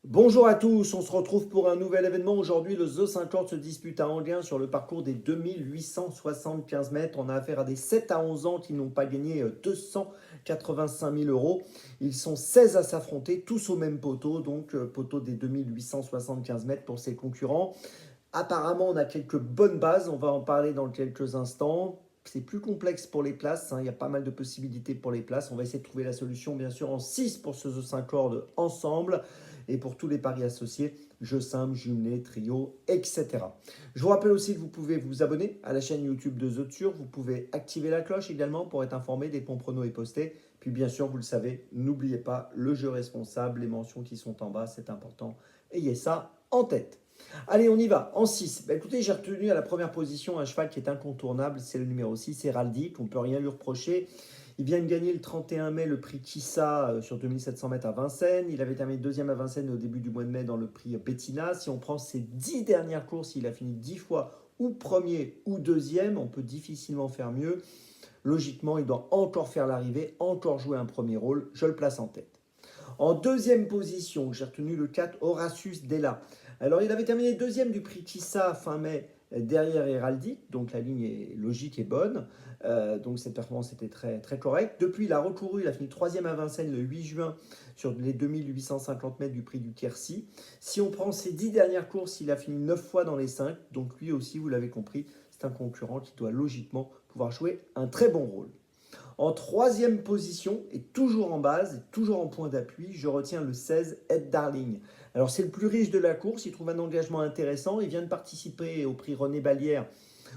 Bonjour à tous, on se retrouve pour un nouvel événement. Aujourd'hui, le The 50 se dispute à Anguin sur le parcours des 2875 mètres. On a affaire à des 7 à 11 ans qui n'ont pas gagné 285 000 euros. Ils sont 16 à s'affronter, tous au même poteau, donc poteau des 2875 mètres pour ses concurrents. Apparemment, on a quelques bonnes bases, on va en parler dans quelques instants. C'est plus complexe pour les places, hein. Il y a pas mal de possibilités pour les places. On va essayer de trouver la solution, bien sûr, en 6 pour ce The 5 cordes ensemble. Et pour tous les paris associés, jeux simples, jumelés, trio, etc. Je vous rappelle aussi que vous pouvez vous abonner à la chaîne YouTube de The Turf. Vous pouvez activer la cloche également pour être informé dès que mon prono est posté. Puis bien sûr, vous le savez, n'oubliez pas le jeu responsable, les mentions qui sont en bas, c'est important. Ayez ça en tête. Allez, on y va. En 6. Bah, écoutez, j'ai retenu à la première position un cheval qui est incontournable. C'est le numéro 6, Héraldique. On ne peut rien lui reprocher. Il vient de gagner le 31 mai le prix Kissa sur 2700 mètres à Vincennes. Il avait terminé deuxième à Vincennes au début du mois de mai dans le prix Bettina. Si on prend ses 10 dernières courses, il a fini 10 fois ou premier ou deuxième. On peut difficilement faire mieux. Logiquement, il doit encore faire l'arrivée, encore jouer un premier rôle. Je le place en tête. En deuxième position, j'ai retenu le 4 Horatius Della. Alors, il avait terminé deuxième du prix Kissa fin mai derrière Héraldique, donc la ligne est logique et bonne. Donc cette performance était très, très correcte. Depuis, il a recouru, il a fini troisième à Vincennes le 8 juin sur les 2850 mètres du prix du Quercy. Si on prend ses 10 dernières courses, il a fini 9 fois dans les 5. Donc lui aussi, vous l'avez compris, c'est un concurrent qui doit logiquement pouvoir jouer un très bon rôle. En troisième position, et toujours en base, et toujours en point d'appui, je retiens le 16, Ed Darling. Alors c'est le plus riche de la course, il trouve un engagement intéressant, il vient de participer au prix René Ballière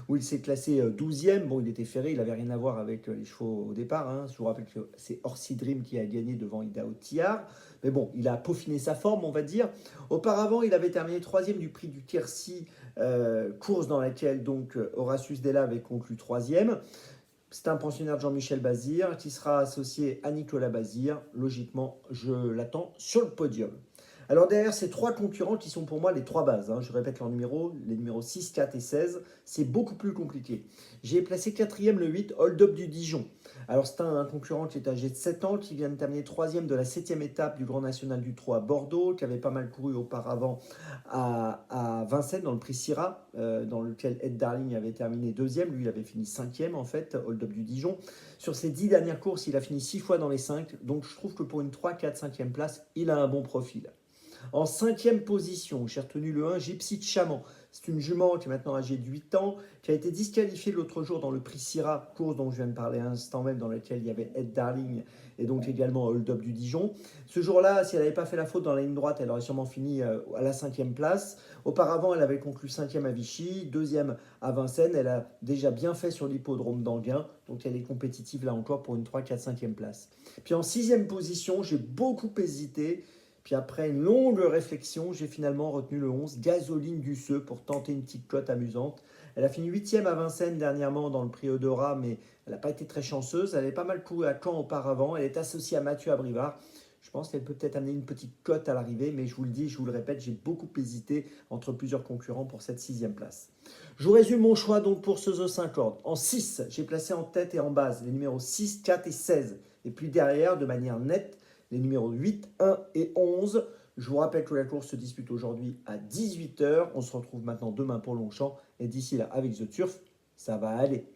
où il s'est classé 12e. Bon, il était ferré, il n'avait rien à voir avec les chevaux au départ, hein. Je vous rappelle que c'est Orsi Dream qui a gagné devant Idaho Tiar. Mais bon, il a peaufiné sa forme, on va dire. Auparavant, il avait terminé troisième du prix du Quercy, course dans laquelle donc Horatius Della avait conclu troisième. C'est un pensionnaire de Jean-Michel Bazir qui sera associé à Nicolas Bazir. Logiquement, je l'attends sur le podium. Alors derrière ces trois concurrents qui sont pour moi les trois bases, hein, je répète leurs numéros, les numéros 6, 4 et 16, c'est beaucoup plus compliqué. J'ai placé quatrième le 8, Hold Up du Dijon. Alors c'est un concurrent qui est âgé de 7 ans, qui vient de terminer troisième de la 7e étape du Grand National du Trot à Bordeaux, qui avait pas mal couru auparavant à Vincennes dans le prix Syrah, dans lequel Ed Darling avait terminé deuxième. Lui, il avait fini cinquième en fait, Hold Up du Dijon. Sur ses 10 dernières courses, il a fini 6 fois dans les 5. Donc je trouve que pour une 3, 4, 5e place, il a un bon profil. En cinquième position, j'ai retenu le 1, Gypsy de Chaman. C'est une jument qui est maintenant âgée de 8 ans, qui a été disqualifiée l'autre jour dans le prix Syrah, course dont je viens de parler un instant même, dans laquelle il y avait Ed Darling et donc également Hold Up du Dijon. Ce jour-là, si elle n'avait pas fait la faute dans la ligne droite, elle aurait sûrement fini à la cinquième place. Auparavant, elle avait conclu cinquième à Vichy, deuxième à Vincennes. Elle a déjà bien fait sur l'hippodrome d'Anguin, donc elle est compétitive là encore pour une 3, 4, 5e place. Puis en sixième position, j'ai beaucoup hésité. Puis après une longue réflexion, j'ai finalement retenu le 11, Gasoline du Seu, pour tenter une petite cote amusante. Elle a fini 8e à Vincennes dernièrement dans le prix Eudora, mais elle n'a pas été très chanceuse. Elle avait pas mal couru à Caen auparavant. Elle est associée à Mathieu Abrivard. Je pense qu'elle peut peut-être amener une petite cote à l'arrivée, mais je vous le dis, je vous le répète, j'ai beaucoup hésité entre plusieurs concurrents pour cette 6e place. Je vous résume mon choix donc pour ce The 50. En 6, j'ai placé en tête et en base les numéros 6, 4 et 16. Et puis derrière, de manière nette, les numéros 8, 1 et 11. Je vous rappelle que la course se dispute aujourd'hui à 18 h. On se retrouve maintenant demain pour Longchamp. Et d'ici là, avec The Turf, ça va aller.